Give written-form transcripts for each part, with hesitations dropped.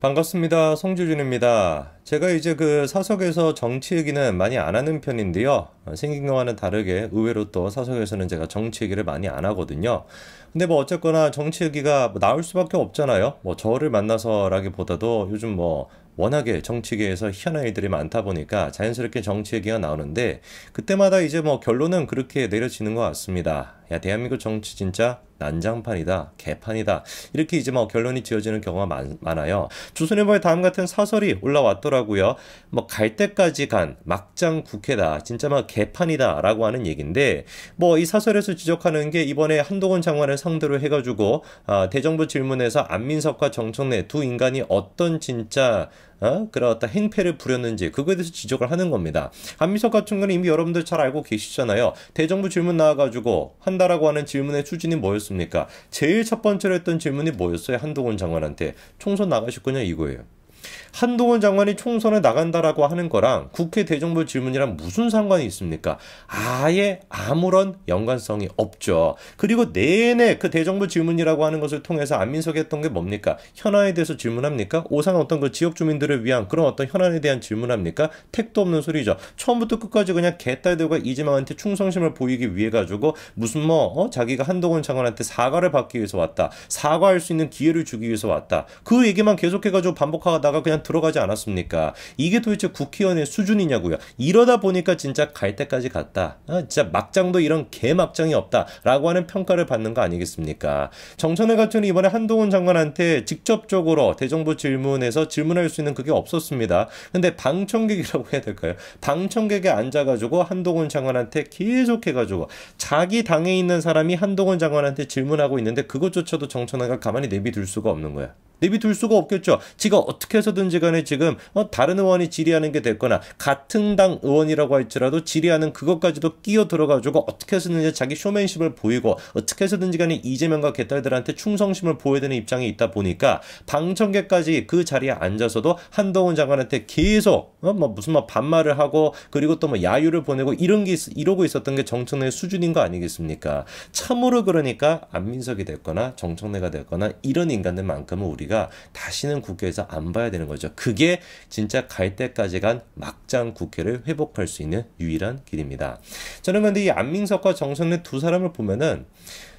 반갑습니다. 송주준입니다. 제가 이제 그 사석에서 정치 얘기는 많이 안 하는 편인데요. 생긴 거와는 다르게 의외로 또 사석에서는 제가 정치 얘기를 많이 안 하거든요. 근데 뭐 어쨌거나 정치 얘기가 뭐 나올 수밖에 없잖아요. 뭐 저를 만나서라기보다도 요즘 뭐 워낙에 정치계에서 희한한 일들이 많다 보니까 자연스럽게 정치 얘기가 나오는데 그때마다 이제 뭐 결론은 그렇게 내려지는 것 같습니다. 야, 대한민국 정치 진짜 난장판이다, 개판이다. 이렇게 이제 뭐 결론이 지어지는 경우가 많아요. 조선일보에 다음 같은 사설이 올라왔더라고요. 뭐 갈 때까지 간 막장 국회다. 진짜 막 개판이다. 라고 하는 얘기인데 뭐 이 사설에서 지적하는 게 이번에 한동훈 장관을 상대로 해가지고 대정부 질문에서 안민석과 정청래 두 인간이 어떤 진짜 그런 어떤 행패를 부렸는지 그거에 대해서 지적을 하는 겁니다. 안민석 같은 경우는 이미 여러분들 잘 알고 계시잖아요. 대정부 질문 나와가지고 한다라고 하는 질문의 수준이 뭐였습니까? 제일 첫 번째로 했던 질문이 뭐였어요? 한동훈 장관한테 총선 나가실 거냐 이거예요. 한동훈 장관이 총선에 나간다라고 하는 거랑 국회 대정부 질문이랑 무슨 상관이 있습니까? 아예 아무런 연관성이 없죠. 그리고 내내 그 대정부 질문이라고 하는 것을 통해서 안민석이 했던 게 뭡니까? 현안에 대해서 질문합니까? 오산 어떤 그 지역 주민들을 위한 그런 어떤 현안에 대한 질문합니까? 택도 없는 소리죠. 처음부터 끝까지 그냥 개딸들과 이재명한테 충성심을 보이기 위해 가지고 무슨 자기가 한동훈 장관한테 사과를 받기 위해서 왔다. 사과할 수 있는 기회를 주기 위해서 왔다. 그 얘기만 계속해가지고 반복하다가 그냥 들어가지 않았습니까? 이게 도대체 국회의원의 수준이냐고요. 이러다 보니까 진짜 갈 때까지 갔다. 진짜 막장도 이런 개막장이 없다라고 하는 평가를 받는 거 아니겠습니까? 정청래 같은 경우는 이번에 한동훈 장관한테 직접적으로 대정부 질문에서 질문할 수 있는 그게 없었습니다. 근데 방청객이라고 해야 될까요? 방청객에 앉아가지고 한동훈 장관한테 계속해가지고 자기 당에 있는 사람이 한동훈 장관한테 질문하고 있는데 그것조차도 정청래가 가만히 내비둘 수가 없는 거야. 내비둘 수가 없겠죠. 지가 어떻게 해서든지 간에 지금 다른 의원이 질의하는 게 됐거나 같은 당 의원이라고 할지라도 질의하는 그것까지도 끼어 들어가지고 어떻게 해서든지 자기 쇼맨십을 보이고 어떻게 해서든지 간에 이재명과 개딸들한테 충성심을 보여야 되는 입장에 있다 보니까 방청객까지 그 자리에 앉아서도 한동훈 장관한테 계속 무슨 반말을 하고 그리고 또 야유를 보내고 이러고 있었던 게 정청래의 수준인 거 아니겠습니까? 참으로 그러니까 안민석이 됐거나 정청래가 됐거나 이런 인간들만큼은 우리가 다시는 국회에서 안 봐야 되는 거죠. 그게 진짜 갈 때까지 간 막장 국회를 회복할 수 있는 유일한 길입니다. 저는 근데 이 안민석과 정청래 두 사람을 보면은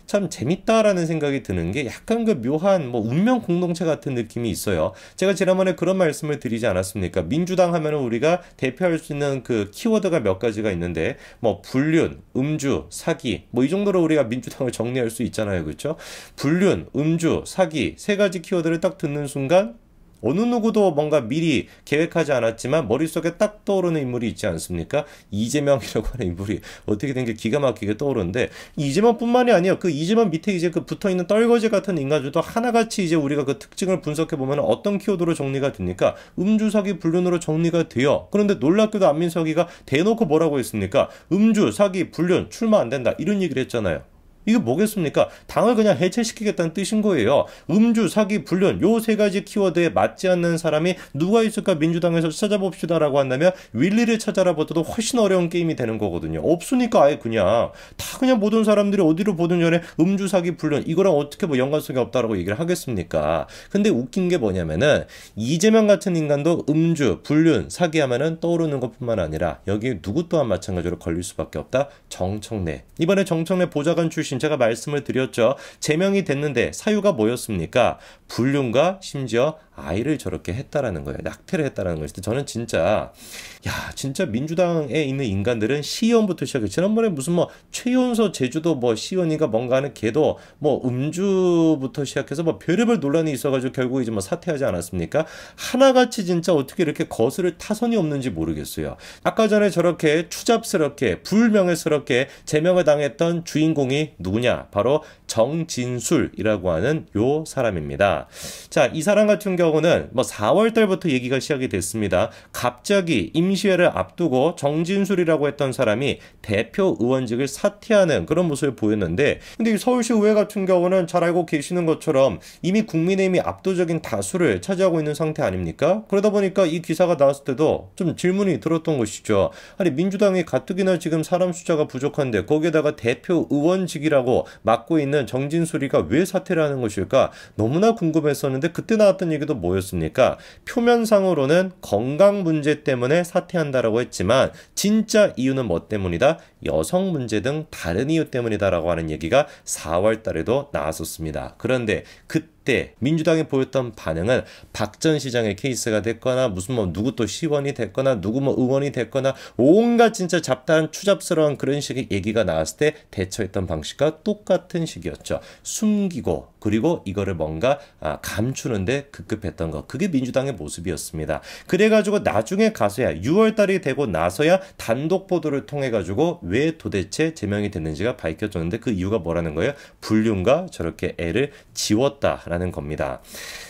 참 재밌다라는 생각이 드는 게 약간 그 묘한 운명 공동체 같은 느낌이 있어요. 제가 지난번에 그런 말씀을 드리지 않았습니까? 민주당 하면은 우리가 대표할 수 있는 그 키워드가 몇 가지가 있는데 불륜, 음주, 사기 이 정도로 우리가 민주당을 정리할 수 있잖아요. 그렇죠? 불륜, 음주, 사기 세 가지 키워드를 딱 듣는 순간 어느 누구도 뭔가 미리 계획하지 않았지만 머릿속에 딱 떠오르는 인물이 있지 않습니까? 이재명이라고 하는 인물이 어떻게 된 게 기가 막히게 떠오르는데 이재명뿐만이 아니에요. 그 이재명 밑에 이제 그 붙어있는 떨거지 같은 인간들도 하나같이 이제 우리가 그 특징을 분석해 보면 어떤 키워드로 정리가 됩니까? 음주, 사기, 불륜으로 정리가 돼요. 그런데 놀랍게도 안민석이가 대놓고 뭐라고 했습니까? 음주, 사기, 불륜 출마 안 된다 이런 얘기를 했잖아요. 이게 뭐겠습니까? 당을 그냥 해체시키겠다는 뜻인 거예요. 음주, 사기, 불륜 요 세 가지 키워드에 맞지 않는 사람이 누가 있을까 민주당에서 찾아봅시다라고 한다면 윌리를 찾아라 보다도 훨씬 어려운 게임이 되는 거거든요. 없으니까 아예 그냥 다 그냥 모든 사람들이 어디로 보든 전에 음주, 사기, 불륜 이거랑 어떻게 연관성이 없다라고 얘기를 하겠습니까? 근데 웃긴 게 뭐냐면은 이재명 같은 인간도 음주, 불륜, 사기 하면은 떠오르는 것뿐만 아니라 여기 누구 또한 마찬가지로 걸릴 수밖에 없다. 정청래. 이번에 정청래 보좌관 출신 제가 말씀을 드렸죠. 제명이 됐는데 사유가 뭐였습니까? 불륜과 심지어 아이를 저렇게 했다라는 거예요. 낙태를 했다라는 거예요. 저는 진짜 진짜 민주당에 있는 인간들은 시의원부터 시작해 지난번에 무슨 최연소 제주도 시의원인가 뭔가 하는 걔도 음주부터 시작해서 별의별 논란이 있어가지고 결국 이제 사퇴하지 않았습니까? 하나같이 진짜 어떻게 이렇게 거스를 타선이 없는지 모르겠어요. 아까 전에 저렇게 추잡스럽게 불명예스럽게 제명을 당했던 주인공이 누구냐? 바로 정진술이라고 하는 요 사람입니다. 자, 이 사람 같은 경우는 4월 달부터 얘기가 시작이 됐습니다. 갑자기 임시회를 앞두고 정진술이라고 했던 사람이 대표 의원직을 사퇴하는 그런 모습을 보였는데 근데 이 서울시 의회 같은 경우는 잘 알고 계시는 것처럼 이미 국민의힘이 압도적인 다수를 차지하고 있는 상태 아닙니까? 그러다 보니까 이 기사가 나왔을 때도 좀 질문이 들었던 것이죠. 아니 민주당이 가뜩이나 지금 사람 숫자가 부족한데 거기에다가 대표 의원직이라고 총리라고 맡고 있는 정진수리가 왜 사퇴를 하는 것일까 너무나 궁금했었는데 그때 나왔던 얘기도 뭐였습니까? 표면상으로는 건강 문제 때문에 사퇴한다라고 했지만 진짜 이유는 뭐 때문이다? 여성 문제 등 다른 이유 때문이다라고 하는 얘기가 4월 달에도 나왔었습니다. 그런데 그때 민주당이 보였던 반응은 박 전 시장의 케이스가 됐거나 무슨 뭐 누구 또 시원이 됐거나 누구 뭐 의원이 됐거나 온갖 진짜 잡다한 추잡스러운 그런 식의 얘기가 나왔을 때 대처했던 방식과 똑같은 식이었죠. 숨기고 그리고 이거를 뭔가 감추는데 급급했던 거. 그게 민주당의 모습이었습니다. 그래가지고 나중에 가서야 6월 달이 되고 나서야 단독 보도를 통해 가지고 왜 도대체 제명이 됐는지가 밝혀졌는데 그 이유가 뭐라는 거예요? 불륜과 저렇게 애를 지웠다라는 겁니다.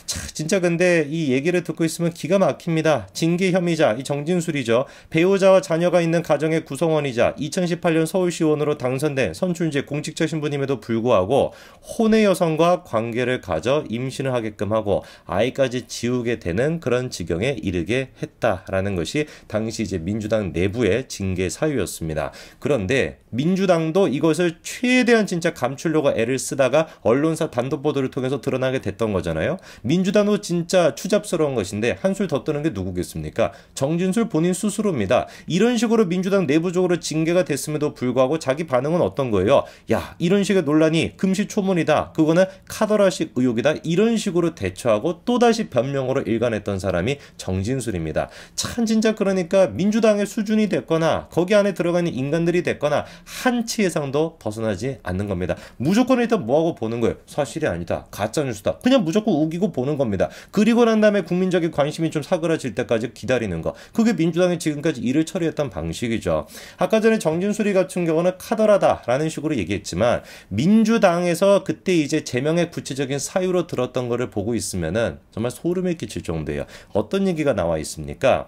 자, 진짜 근데 이 얘기를 듣고 있으면 기가 막힙니다. 징계 혐의자 이 정진술이죠. 배우자와 자녀가 있는 가정의 구성원이자 2018년 서울시의원으로 당선된 선출직 공직자 신분임에도 불구하고 혼의 여성과 관계를 가져 임신을 하게끔 하고 아이까지 지우게 되는 그런 지경에 이르게 했다라는 것이 당시 이제 민주당 내부의 징계 사유였습니다. 그런데 민주당도 이것을 최대한 진짜 감추려고 애를 쓰다가 언론사 단독 보도를 통해서 드러나게 됐던 거잖아요. 민주당도 진짜 추잡스러운 것인데 한술 더 뜨는 게 누구겠습니까? 정진술 본인 스스로입니다. 이런 식으로 민주당 내부적으로 징계가 됐음에도 불구하고 자기 반응은 어떤 거예요? 야, 이런 식의 논란이 금시초문이다. 그거는 카더라식 의혹이다. 이런 식으로 대처하고 또다시 변명으로 일관했던 사람이 정진술입니다. 참 진짜 그러니까 민주당의 수준이 됐거나 거기 안에 들어가는 인간들이 됐거나 한치 예상도 벗어나지 않는 겁니다. 무조건 일단 뭐하고 보는 거예요? 사실이 아니다. 가짜뉴스다. 그냥 무조건 우기고 보는 겁니다. 그리고 난 다음에 국민적인 관심이 좀 사그라질 때까지 기다리는 거. 그게 민주당이 지금까지 일을 처리했던 방식이죠. 아까 전에 정진수리 같은 경우는 카더라다라는 식으로 얘기했지만 민주당에서 그때 이제 제명의 구체적인 사유로 들었던 거를 보고 있으면은 정말 소름이 끼칠 정도예요. 어떤 얘기가 나와 있습니까?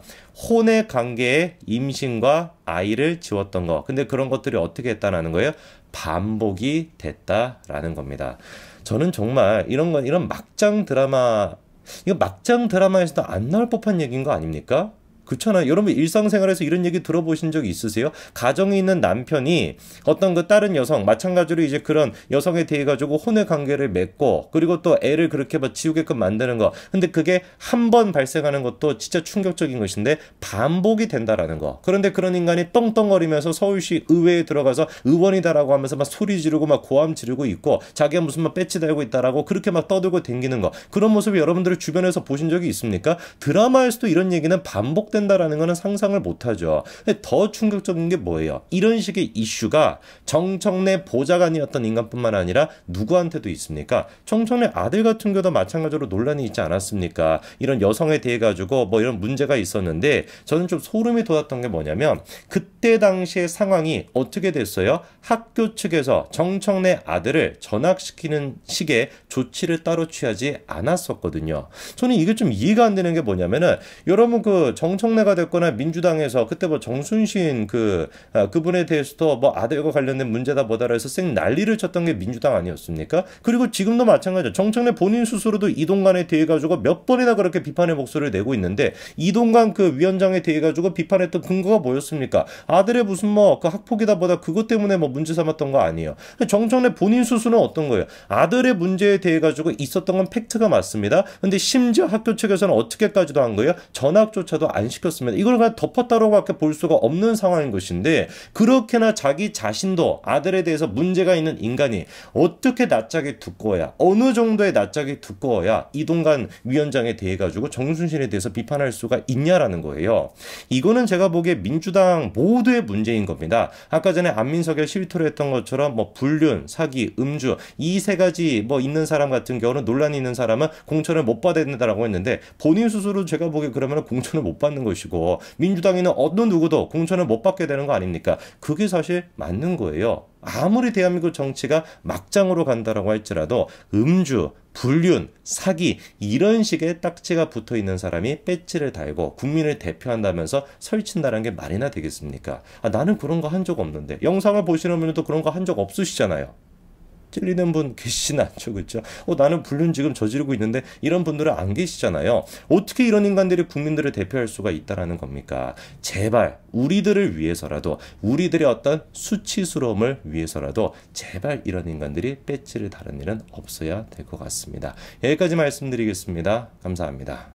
혼의 관계에 임신과 아이를 지웠던 거. 근데 그런 것들이 어떻게 했다는 거예요? 반복이 됐다라는 겁니다. 저는 정말 이런 막장 드라마, 이거 막장 드라마에서도 안 나올 법한 얘기인 거 아닙니까? 그렇잖아요. 여러분 일상생활에서 이런 얘기 들어보신 적 있으세요? 가정에 있는 남편이 어떤 그 다른 여성 마찬가지로 이제 그런 여성에 대해 가지고 혼의 관계를 맺고 그리고 또 애를 그렇게 막 지우게끔 만드는 거. 근데 그게 한 번 발생하는 것도 진짜 충격적인 것인데 반복이 된다라는 거. 그런데 그런 인간이 떵떵거리면서 서울시 의회에 들어가서 의원이다라고 하면서 막 소리 지르고 막 고함 지르고 있고 자기가 무슨 막 배지 달고 있다라고 그렇게 막 떠들고 댕기는 거. 그런 모습을 여러분들 주변에서 보신 적이 있습니까? 드라마에서도 이런 얘기는 반복된 된다라는 것은 상상을 못하죠. 더 충격적인 게 뭐예요? 이런 식의 이슈가 정청래 보좌관이었던 인간뿐만 아니라 누구한테도 있습니까? 정청래 아들 같은 경우도 마찬가지로 논란이 있지 않았습니까? 이런 여성에 대해 가지고 뭐 이런 문제가 있었는데 저는 좀 소름이 돋았던 게 뭐냐면 그때 당시의 상황이 어떻게 됐어요? 학교 측에서 정청래 아들을 전학시키는 식의 조치를 따로 취하지 않았었거든요. 저는 이게 좀 이해가 안 되는 게 뭐냐면은 여러분 그 정청래가 됐거나 민주당에서 그때 뭐 정순신 그분에 대해서도 뭐 아들과 관련된 문제다 뭐다라 해서 쌩 난리를 쳤던 게 민주당 아니었습니까? 그리고 지금도 마찬가지죠. 정청래 본인 스스로도 이동관에 대해 가지고 몇 번이나 그렇게 비판의 목소리를 내고 있는데 이동관 그 위원장에 대해 가지고 비판했던 근거가 뭐였습니까? 아들의 무슨 뭐 그 학폭이다 뭐다 그것 때문에 뭐 문제 삼았던 거 아니에요. 정청래 본인 스스로는 어떤 거예요? 아들의 문제에 대해 가지고 있었던 건 팩트가 맞습니다. 근데 심지어 학교 측에서는 어떻게까지도 한 거예요? 전학조차도 안 시켰습니다. 이걸 그냥 덮었다라고밖에 볼 수가 없는 상황인 것인데 그렇게나 자기 자신도 아들에 대해서 문제가 있는 인간이 어떻게 낯짝이 두꺼워야 어느 정도의 낯짝이 두꺼워야 이동관 위원장에 대해 가지고 정순신에 대해서 비판할 수가 있냐라는 거예요. 이거는 제가 보기에 민주당 모두의 문제인 겁니다. 아까 전에 안민석의 실토를 했던 것처럼 뭐 불륜, 사기, 음주 이 세 가지 뭐 있는 사람 같은 경우는 논란이 있는 사람은 공천을 못 받아야 된다라고 했는데 본인 스스로 제가 보기에 그러면 공천을 못 받는 것이고 민주당에는 어느 누구도 공천을 못 받게 되는 거 아닙니까? 그게 사실 맞는 거예요. 아무리 대한민국 정치가 막장으로 간다라고 할지라도 음주, 불륜, 사기 이런 식의 딱지가 붙어있는 사람이 배지를 달고 국민을 대표한다면서 설친다는 게 말이나 되겠습니까? 나는 그런 거 한 적 없는데 영상을 보시는 분들도 그런 거 한 적 없으시잖아요. 찔리는 분 계시진 않죠, 그렇죠? 나는 불륜 지금 저지르고 있는데 이런 분들은 안 계시잖아요. 어떻게 이런 인간들이 국민들을 대표할 수가 있다라는 겁니까? 제발 우리들을 위해서라도, 우리들의 어떤 수치스러움을 위해서라도 제발 이런 인간들이 배지를 다른 일은 없어야 될 것 같습니다. 여기까지 말씀드리겠습니다. 감사합니다.